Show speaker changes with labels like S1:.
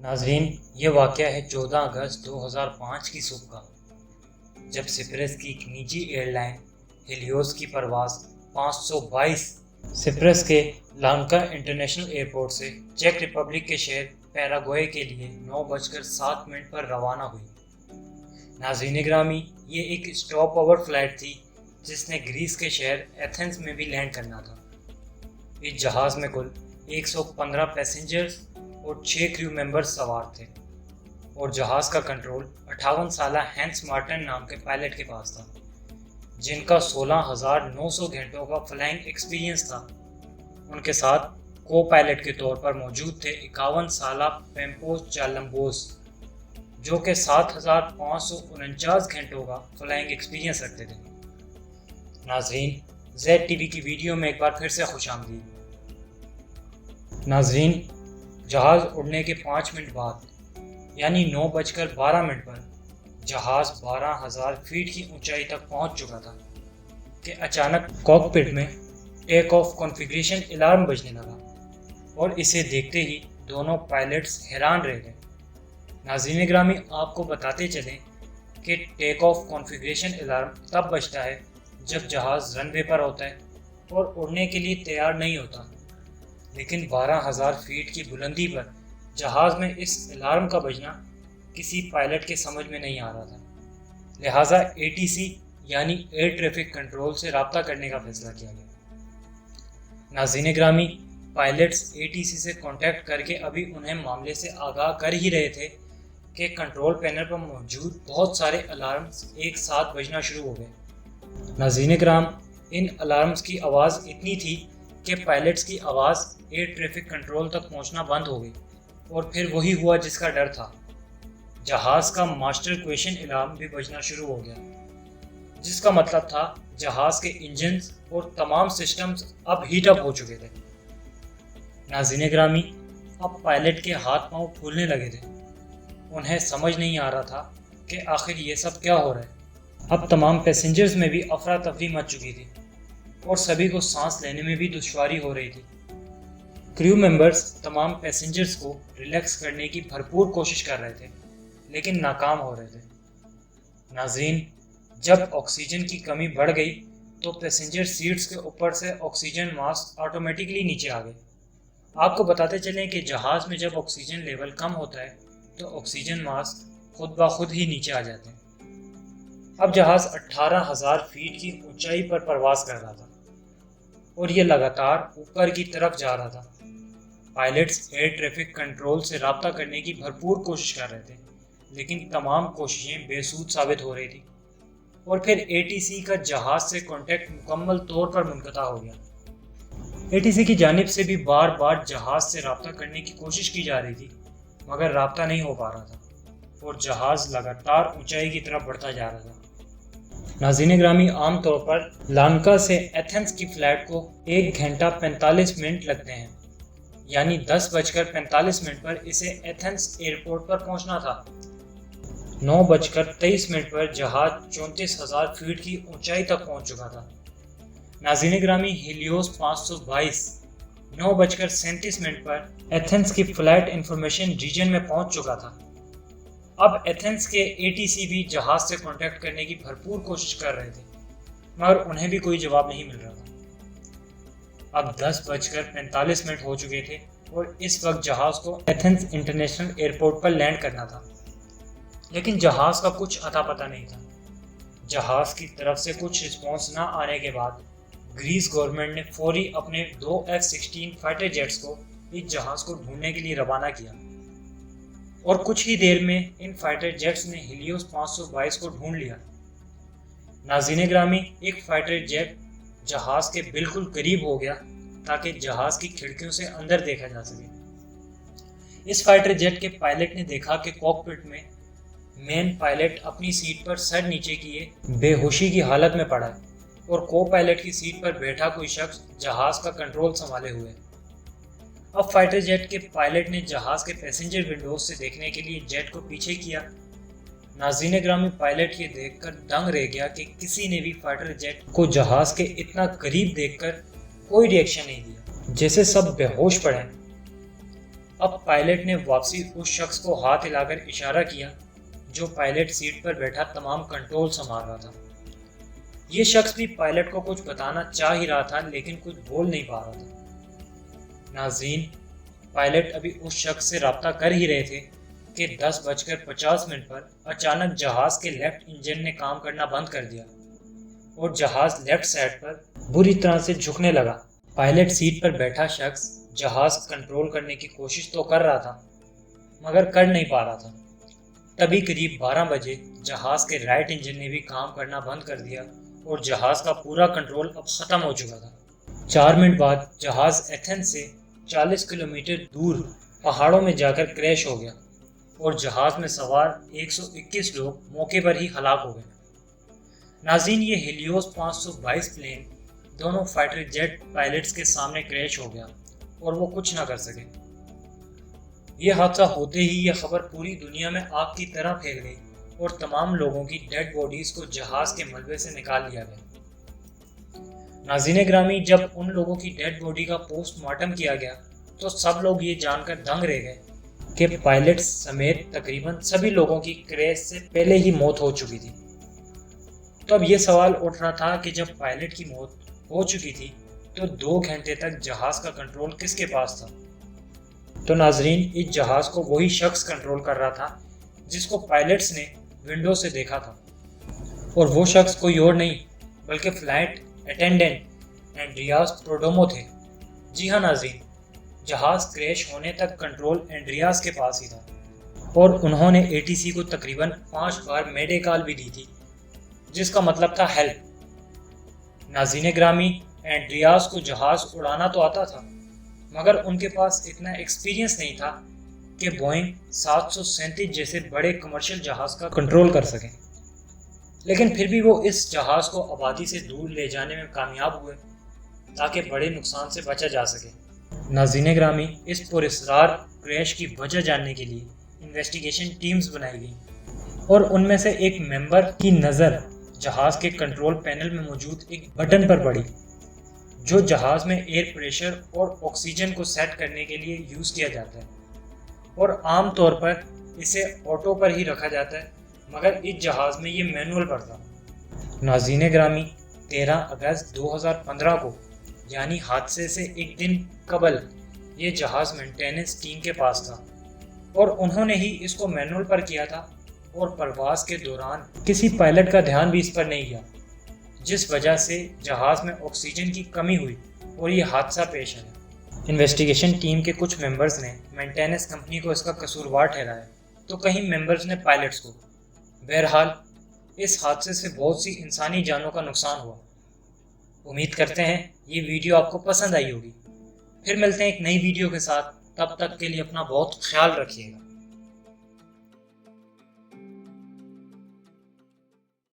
S1: ناظرین، یہ واقعہ ہے 14 اگست 2005 کی صبح کا، جب سپرس کی ایک نجی ایئر لائن ہیلیوس کی پرواز 522 سپرس کے لانکا انٹرنیشنل ایئرپورٹ سے چیک ریپبلک کے شہر پیراگوئے کے لیے 9:07 پر روانہ ہوئی۔ ناظرین گرامی، یہ ایک اسٹاپ اوور فلائٹ تھی جس نے گریس کے شہر ایتھنز میں بھی لینڈ کرنا تھا۔ اس جہاز میں کل 115 پیسنجرز اور 6 کریو ممبرز سوار تھے، اور جہاز کا کنٹرول 58 سالہ ہینس مارٹن نام کے پائلٹ کے پاس تھا، جن کا 16,900 گھنٹوں کا فلائنگ ایکسپیرینس تھا۔ ان کے ساتھ کو پائلٹ کے طور پر موجود تھے 51 سالہ پیمپوس چالمبوس، جو کہ 7,549 گھنٹوں کا فلائنگ ایکسپیرینس رکھتے تھے۔ ناظرین، زیڈ ٹی وی کی ویڈیو میں ایک بار پھر سے خوش آمدید۔ ناظرین، جہاز اڑنے کے 5 منٹ بعد یعنی 9:12 پر جہاز 12,000 فیٹ کی اونچائی تک پہنچ چکا تھا کہ اچانک کاکپٹ میں ٹیک آف کنفیگریشن الارم بجنے لگا، اور اسے دیکھتے ہی دونوں پائلٹس حیران رہ گئے۔ ناظرین گرامی، آپ کو بتاتے چلیں کہ ٹیک آف کنفیگریشن الارم تب بجتا ہے جب جہاز رن وے پر ہوتا ہے اور اڑنے کے لیے تیار نہیں ہوتا، لیکن 12,000 فیٹ کی بلندی پر جہاز میں اس الارم کا بجنا کسی پائلٹ کے سمجھ میں نہیں آ رہا تھا، لہٰذا ATC یعنی ایئر ٹریفک کنٹرول سے رابطہ کرنے کا فیصلہ کیا گیا۔ ناظرین گرامی، پائلٹس ATC سے کانٹیکٹ کر کے ابھی انہیں معاملے سے آگاہ کر ہی رہے تھے کہ کنٹرول پینل پر موجود بہت سارے الارمز ایک ساتھ بجنا شروع ہو گئے۔ ناظرین کرام، ان الارمز کی آواز اتنی تھی کہ پائلٹس کی آواز ایئر ٹریفک کنٹرول تک پہنچنا بند ہو گئی، اور پھر وہی ہوا جس کا ڈر تھا۔ جہاز کا ماسٹر کویشن الارم بھی بجنا شروع ہو گیا، جس کا مطلب تھا جہاز کے انجنز اور تمام سسٹمز اب ہیٹ اپ ہو چکے تھے۔ ناظرین گرامی، اب پائلٹ کے ہاتھ پاؤں پھولنے لگے تھے۔ انہیں سمجھ نہیں آ رہا تھا کہ آخر یہ سب کیا ہو رہا ہے۔ اب تمام پیسنجرز میں بھی افراتفری مچ چکی تھی، اور سبھی کو سانس لینے میں بھی دشواری ہو رہی تھی۔ کریو ممبرز تمام پیسنجرز کو ریلیکس کرنے کی بھرپور کوشش کر رہے تھے، لیکن ناکام ہو رہے تھے۔ ناظرین، جب آکسیجن کی کمی بڑھ گئی تو پیسنجر سیٹس کے اوپر سے آکسیجن ماسک آٹومیٹکلی نیچے آ گئے۔ آپ کو بتاتے چلیں کہ جہاز میں جب آکسیجن لیول کم ہوتا ہے تو آکسیجن ماسک خود بخود ہی نیچے آ جاتے ہیں۔ اب جہاز 18,000 فیٹ کی اونچائی پر پرواز کر رہا تھا، اور یہ لگاتار اوپر کی طرف جا رہا تھا۔ پائلٹس ایئر ٹریفک کنٹرول سے رابطہ کرنے کی بھرپور کوشش کر رہے تھے، لیکن تمام کوششیں بے سود ثابت ہو رہی تھی، اور پھر ATC کا جہاز سے کانٹیکٹ مکمل طور پر منقطع ہو گیا۔ ATC کی جانب سے بھی بار بار جہاز سے رابطہ کرنے کی کوشش کی جا رہی تھی، مگر رابطہ نہیں ہو پا رہا تھا، اور جہاز لگاتار اونچائی کی طرف بڑھتا جا رہا تھا۔ ناظرین گرامی، عام طور پر لانکا سے ایتھنز کی فلائٹ کو 1 گھنٹہ 45 منٹ لگتے ہیں، یعنی 10:45 پر اسے ایتھنز ایئرپورٹ پر پہنچنا تھا۔ 9:23 پر جہاز 34,000 فیٹ کی اونچائی تک پہنچ چکا تھا۔ ناظرین گرامی، ہیلیوس 522 9:37 پر ایتھنز کی فلائٹ انفارمیشن ریجن میں پہنچ چکا تھا۔ اب ایتھنز کے ATC بھی جہاز سے کانٹیکٹ کرنے کی بھرپور کوشش کر رہے تھے، مگر انہیں بھی کوئی جواب نہیں مل رہا تھا۔ اب 10:45 ہو چکے تھے، اور اس وقت جہاز کو ایتھنز انٹرنیشنل ایئرپورٹ پر لینڈ کرنا تھا، لیکن جہاز کا کچھ اتا پتہ نہیں تھا۔ جہاز کی طرف سے کچھ رسپانس نہ آنے کے بعد گریس گورنمنٹ نے فوری اپنے 2 F-16 فائٹر جیٹس کو اس جہاز کو ڈھونڈنے کے لیے روانہ کیا، اور کچھ ہی دیر میں ان فائٹر جیٹس نے ہیلیوس 522 کو ڈھونڈ لیا۔ ناظرین گرامی، ایک فائٹر جیٹ جہاز کے بالکل قریب ہو گیا تاکہ جہاز کی کھڑکیوں سے اندر دیکھا جا سکے۔ اس فائٹر جیٹ کے پائلٹ نے دیکھا کہ کاکپٹ میں مین پائلٹ اپنی سیٹ پر سر نیچے کیے بے ہوشی کی حالت میں پڑا ہے، اور کو پائلٹ کی سیٹ پر بیٹھا کوئی شخص جہاز کا کنٹرول سنبھالے ہوئے۔ اب فائٹر جیٹ کے پائلٹ نے جہاز کے پیسنجر ونڈوز سے دیکھنے کے لیے جیٹ کو پیچھے کیا۔ ناظرین گرامی، پائلٹ یہ دیکھ کر دنگ رہ گیا کہ کسی نے بھی فائٹر جیٹ کو جہاز کے اتنا قریب دیکھ کر کوئی ری ایکشن نہیں دیا، جیسے سب بے ہوش پڑے۔ اب پائلٹ نے واپسی اس شخص کو ہاتھ ہلا کر اشارہ کیا جو پائلٹ سیٹ پر بیٹھا تمام کنٹرول سنبھال رہا تھا۔ یہ شخص بھی پائلٹ کو کچھ بتانا چاہ ہی رہا تھا لیکن کچھ بول نہیں پا رہا تھا۔ ناظرین، پائلٹ ابھی اس شخص سے رابطہ کر ہی رہے تھے کہ 10:50 پر اچانک جہاز کے لیفٹ انجن نے کام کرنا بند کر دیا اور جہاز لیفٹ سائڈ پر بری طرح سے جھکنے لگا۔ پائلٹ سیٹ پر بیٹھا شخص جہاز کنٹرول کرنے کی کوشش تو کر رہا تھا مگر کر نہیں پا رہا تھا۔ تبھی قریب 12 بجے جہاز کے رائٹ انجن نے بھی کام کرنا بند کر دیا اور جہاز کا پورا کنٹرول اب ختم ہو چکا تھا۔ 4 منٹ بعد جہاز ایتھنز سے 40 کلومیٹر دور پہاڑوں میں جا کر کریش ہو گیا اور جہاز میں سوار 121 لوگ موقع پر ہی ہلاک ہو گئے۔ ناظرین، یہ ہیلیوس 522 پلین دونوں فائٹر جیٹ پائلٹس کے سامنے کریش ہو گیا اور وہ کچھ نہ کر سکے۔ یہ حادثہ ہوتے ہی یہ خبر پوری دنیا میں آگ کی طرح پھیل گئی اور تمام لوگوں کی ڈیڈ باڈیز کو جہاز کے ملبے سے نکال لیا گیا۔ ناظرین گرامی، جب ان لوگوں کی ڈیڈ باڈی کا پوسٹ مارٹم کیا گیا تو سب لوگ یہ جان کر دنگ رہ گئے کہ پائلٹس سمیت تقریباً سبھی لوگوں کی کریش سے پہلے ہی موت ہو چکی تھی۔ تو اب یہ سوال اٹھ رہا تھا کہ جب پائلٹ کی موت ہو چکی تھی تو 2 گھنٹے تک جہاز کا کنٹرول کس کے پاس تھا؟ تو ناظرین، اس جہاز کو وہی شخص کنٹرول کر رہا تھا جس کو پائلٹس نے ونڈو سے دیکھا تھا، اور وہ شخص کوئی اور نہیں بلکہ فلائٹ اٹینڈنٹ اینڈریاس پروڈومو تھے۔ جی ہاں ناظرین، جہاز کریش ہونے تک کنٹرول اینڈریاس کے پاس ہی تھا اور انہوں نے ATC کو تقریباً 5 بار میڈے کال بھی دی تھی جس کا مطلب تھا ہیلپ۔ ناظرین گرامی، اینڈریاس کو جہاز اڑانا تو آتا تھا مگر ان کے پاس اتنا ایکسپیرینس نہیں تھا کہ بوئنگ 737 جیسے بڑے کمرشل جہاز کا کنٹرول کر سکیں، لیکن پھر بھی وہ اس جہاز کو آبادی سے دور لے جانے میں کامیاب ہوئے تاکہ بڑے نقصان سے بچا جا سکے۔ ناظرین گرامی، اس پراسرار کریش کی وجہ جاننے کے لیے انویسٹیگیشن ٹیمز بنائی گئیں اور ان میں سے ایک ممبر کی نظر جہاز کے کنٹرول پینل میں موجود ایک بٹن پر پڑی جو جہاز میں ایئر پریشر اور آکسیجن کو سیٹ کرنے کے لیے یوز کیا جاتا ہے اور عام طور پر اسے آٹو پر ہی رکھا جاتا ہے مگر اس جہاز میں یہ مینول پر تھا۔ ناظرین گرامی، 13 اگست 2015 کو یعنی حادثے سے ایک دن قبل یہ جہاز مینٹیننس ٹیم کے پاس تھا اور انہوں نے ہی اس کو مینول پر کیا تھا اور پرواز کے دوران کسی پائلٹ کا دھیان بھی اس پر نہیں گیا جس وجہ سے جہاز میں آکسیجن کی کمی ہوئی اور یہ حادثہ پیش آیا۔ انویسٹیگیشن ٹیم کے کچھ ممبرز نے مینٹیننس کمپنی کو اس کا قصوروار ٹھہرایا تو کئی ممبرز نے پائلٹس کو۔ بہرحال اس حادثے سے بہت سی انسانی جانوں کا نقصان ہوا۔ امید کرتے ہیں یہ ویڈیو آپ کو پسند آئی ہوگی۔ پھر ملتے ہیں ایک نئی ویڈیو کے ساتھ، تب تک کے لیے اپنا بہت خیال رکھیے گا۔